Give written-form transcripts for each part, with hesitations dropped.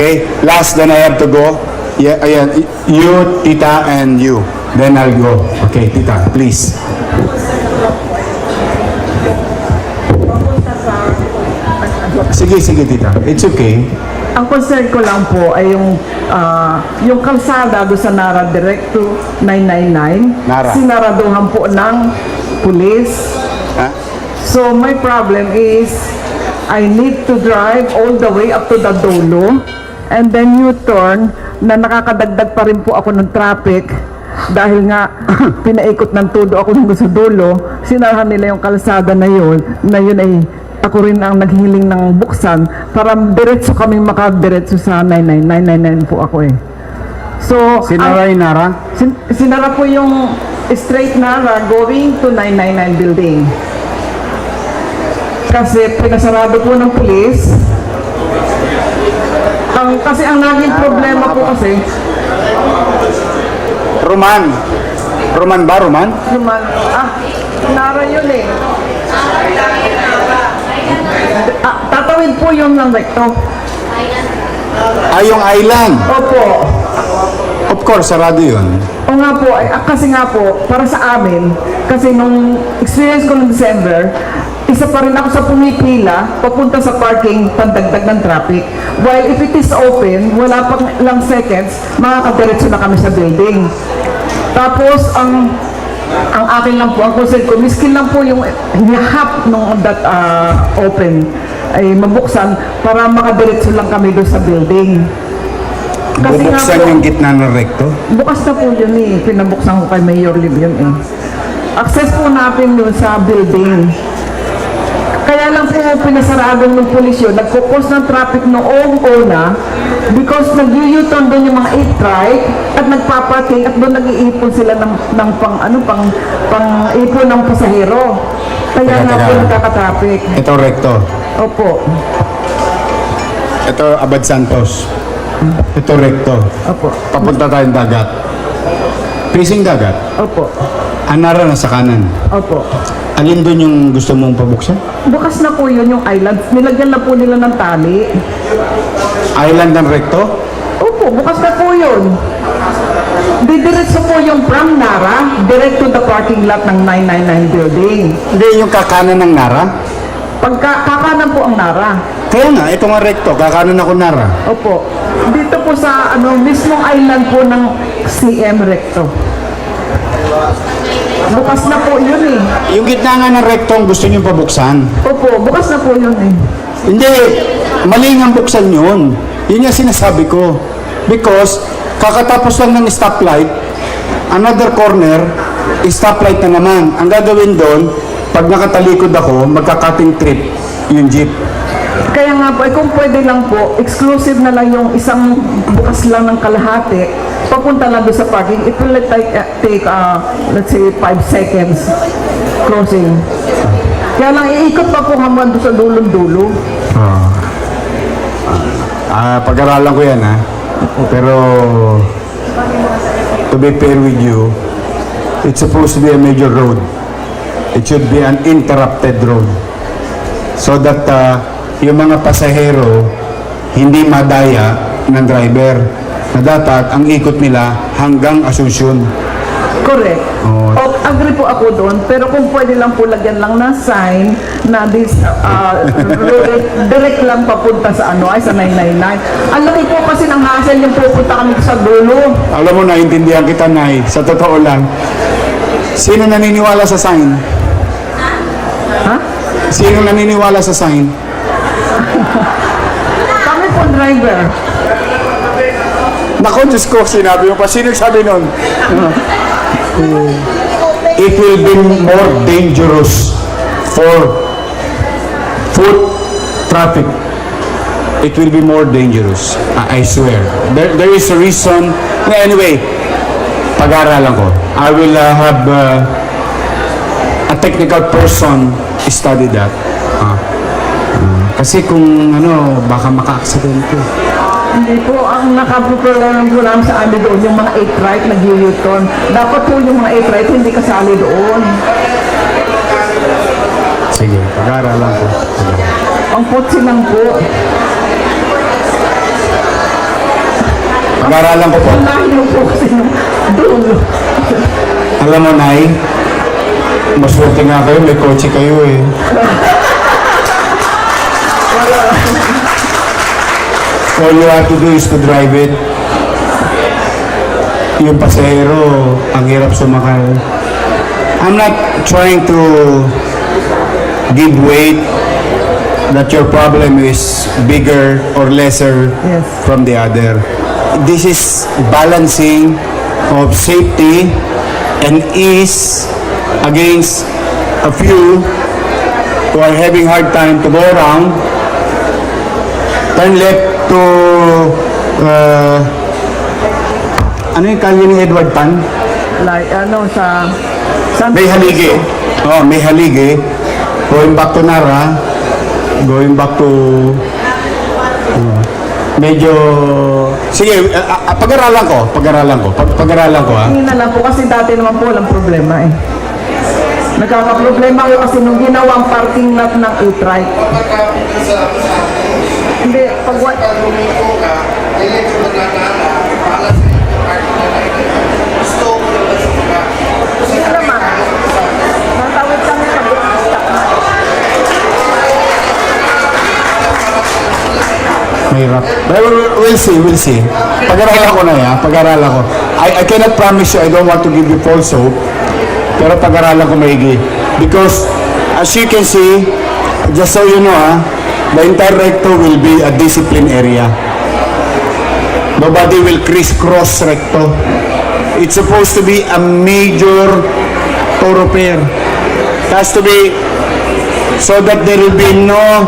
Okay, last, then I have to go. Yeah, ayan, you, tita, and you. Then I'll go. Okay, tita, please. Sige, tita. It's okay. Ang concern ko lang po ay yung kalsada do sa Nara Directo 999. Nara. Sinaraduhan po ng pulis. Ha? So my problem is I need to drive all the way up to the dulo and then U-turn na nakakadagdag pa rin po ako ng traffic dahil nga pinaikot ng todo ako nung sa dulo. Sinarahan nila yung kalsada na yun ay ako rin ang naghiling ng buksan para diretso kaming makadiretso sa 999 po ako eh. So, Sinara yung Nara? Sinara po yung straight Nara going to 999 building. Kasi pinasarado po ng pulis. Kasi ang naging problema po kasi Roman ba? Roman? Nara yun eh. Tatawid po yung ng recto. Yung island. Opo. Of course, sarado yun. O nga po, kasi nga po, para sa amin, kasi nung experience ko noong December, isa pa rin ako sa pumipila, papunta sa parking, pandagdag ng traffic. While if it is open, wala pang ilang seconds, makakadiretso na kami sa building. Tapos, ang akin lang po, ang concern ko, miskin lang po yung half nung that open ay mabuksan para makadiretso lang kami doon sa building. Kasi Bubuksan nga po, yung gitna ng recto? bukas na po yun eh. Pinabuksan ko kay Mayor Lim yun eh. Access po natin yun sa building. Kaya lang po pinasaradong ng pulis yun. Nagkukos ng traffic noong una because nag-u-turn doon yung mga 8-trike at nagpapating at doon nag-iipon sila ng pang-ipon ng pasahero. Kaya nga po nagkaka-traffic. Ito recto. Opo. Ito Abad Santos. Ito recto. Opo. Papunta tayong dagat. Facing dagat. Opo. Nara na sa kanan. Opo. Alin doon yung gusto mong pabuksan? Bukas na po yun yung island. Nilagyan na po nila ng tali. Island ng recto? Opo, bukas na po yun. Didiretso po yung from Nara, direct to the parking lot ng 999 building. Hindi, yung kakanan ng Nara? Kakanan po ang Nara. Kaya nga, ito nga recto, kakanan ako Nara. Opo. Dito po sa mismong island po ng CM Recto. Bukas na po yun eh. Yung gitna nga ng recto ang gusto nyo pabuksan. Opo, bukas na po yun eh. Hindi, mali nga buksan yun. Yun yung sinasabi ko. Because, kakatapos lang ng stoplight, another corner, stoplight na naman. Ang gagawin doon, pag nakatalikod ako, magka-cutting trip yung jeep. Kaya nga po, kung pwede lang po, exclusive na lang yung isang bukas lang ng kalahati, papunta lang doon sa parking, it will take let's say, 5 seconds crossing. Kaya lang, iikot pa po hanggang doon sa dulong-dulo. Pag-aralan ko yan, ha? Pero, to be fair with you, it's supposed to be a major road. It should be an interrupted road. So that yung mga pasahero hindi madaya ng driver na dapat ang ikot nila hanggang Asuncion. Correct. Oo. Agree po ako doon, pero kung pwede lang po lagyan lang ng sign na this direct lang papunta sa sa 999. Ang laki po kasi ng hassle yung pupunta kami sa dulo. Alam mo, naintindihan kita, Nay. Sa totoo lang, sino naniniwala sa sign? Ha? Sino naniniwala sa sign? Kami po driver. Naku, Diyos ko, sinabi mo pa. Sino sabi nun? It will be more dangerous for foot traffic. It will be more dangerous. I swear. There is a reason. Anyway, pag-aaralan ko. I will have a technical person study that. Kasi kung baka maka-aksidente. Hindi po, ang nakaprogram po namin sa amin doon, yung mga 8-right nag-u-turn. Dapat po yung mga 8-right hindi kasali doon. Sige, pag-aaralan ko. Ang putsi lang po. Pag-aralan ko po. Ang layo po kasi nung dulo. Alam mo, Nay, maswerte nga kayo, may kotse kayo eh. All you have to do is to drive it. Yung pasahero, ang hirap sumakay. I'm not trying to give weight that your problem is bigger or lesser Yes. from the other. This is balancing of safety and ease against a few who are having hard time to go around. Turn left to ano yung kalye ni Edward Tan? Like, ano, sa... May Haligi. Oh, may Haligi. Going back to Nara. Going back to... medyo... Sige, pag-aralan ko. Pag-aralan ko, ha? Hindi na lang po kasi dati naman po walang problema eh. Nagkakaproblema ko kasi nung ginawang parking lot ng e-trike. Hindi, pag Hindi naman. Natawid kami pag-stop na. Mahirap. But we'll see. Pag-aralan ko na yan. Pag-aralan ko. I cannot promise you, I don't want to give you false hope. Pero pag-aralan ko maigi. Because, as you can see, just so you know, the entire recto will be a discipline area. Nobody will crisscross recto. It's supposed to be a major thoroughfare. It has to be so that there will be no...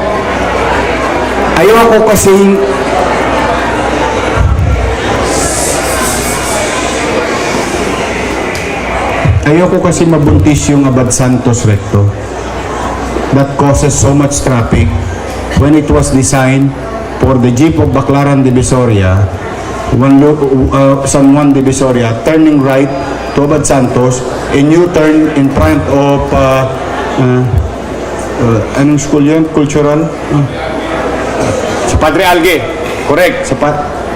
Ayoko kasing mabuntis yung Abad Santos recto. That causes so much traffic when it was designed for the jeep of Baclaran Divisoria, San Juan Divisoria, turning right to Abad Santos, and U-turn in front of anong school yun? Cultural? Sa Padre Alge. Correct.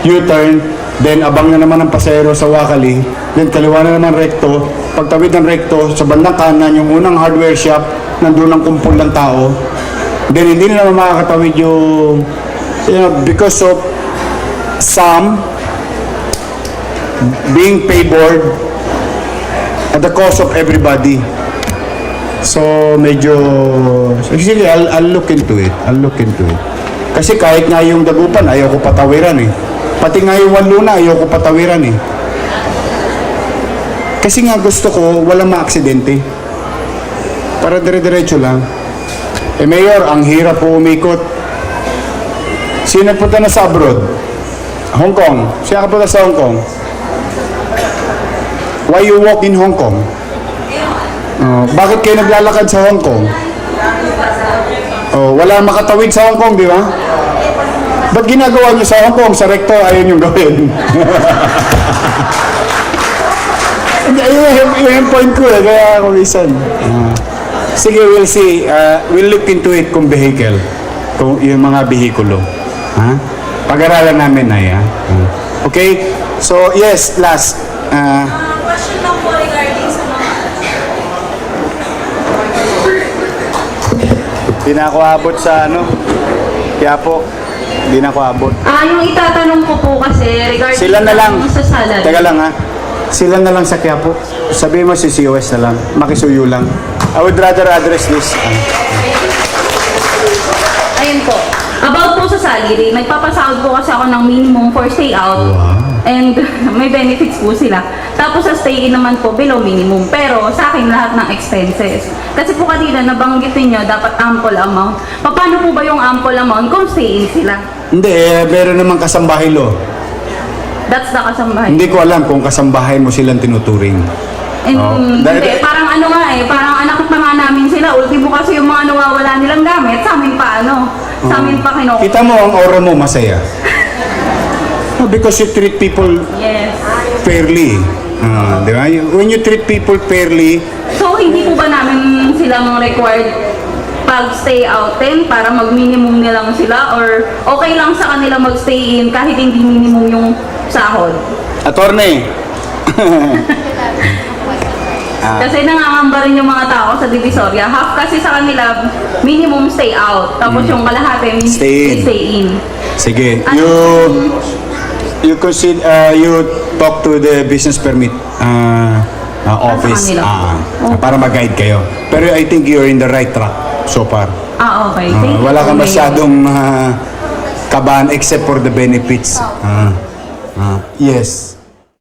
U-turn, then abang na naman ang pasero sa Wakali, then kaliwa na naman recto. Pagtawid ng recto, sa bandang kanan, yung unang hardware shop, nandun ang kumpul ng tao. Then hindi na naman makakatawid yung, because of some being favored at the cost of everybody. So, medyo... Actually, I'll look into it. Kasi kahit nga yung Dagupan, ayaw ko patawiran eh. Pati nga yung Wanluna, ayaw ko patawiran eh. Kasi nga gusto ko, walang maaksidente. Para dire-diretso lang. Eh, Mayor, ang hirap po umikot. Sino punta na sa abroad? Hong Kong. Siya ka punta sa Hong Kong? Why you walk in Hong Kong? Bakit kayo naglalakad sa Hong Kong? Wala makatawid sa Hong Kong, di ba? Ba't ginagawa niyo sa Hong Kong? Sa recto, ayaw niyong gawin. Ayun yung point ko eh, kaya ako minsan. Sige, we'll see. We'll look into it kung vehicle. Kung yung mga behikulo. Pag-aralan namin na yan. Okay? So, yes, last. Question lang po regarding sa mga... Di na ako abot sa kaya po, di na ako abot. yung itatanong ko po kasi regarding Sila na lang. sa salary. Teka lang Sila na lang sa Quiapo. Sabihin mo si COS na lang. Makisuyo lang. I would rather address this. Ayun po. About po sa salary, nagpapasahod po kasi ako ng minimum for stay out. And may benefits po sila. Tapos sa stay in naman po, below minimum. Pero sa akin lahat ng expenses. Kasi po kanina nabanggit niyo dapat ample amount. Paano po ba yung ample amount kung stay in sila? Hindi, meron naman kasambahay lo. That's the kasambahay. Hindi ko alam kung kasambahay mo silang tinuturing. And, Oh. hindi, parang parang anak pa nga namin sila. Ultimo kasi yung mga nawawala nilang gamit, sa amin pa sa amin pa kinukuha. Kita mo ang aura mo masaya. Because you treat people Yes. fairly. Di ba? When you treat people fairly, So, hindi po ba namin silang required pag stay out din para mag-minimum nilang sila or okay lang sa kanila mag-stay in kahit hindi minimum yung sahod? Attorney. Kasi nangangamba rin yung mga tao sa Divisoria. Half kasi sa kanila minimum stay out. Tapos yung kalahati Stay in. stay in. Sige, Ano? you consider you talk to the business permit office kanila. para mag-guide kayo. Pero I think you're in the right track so far. Okay. Thank you Wala po, kang Mayor. masyadong kabahan except for the benefits. Yes.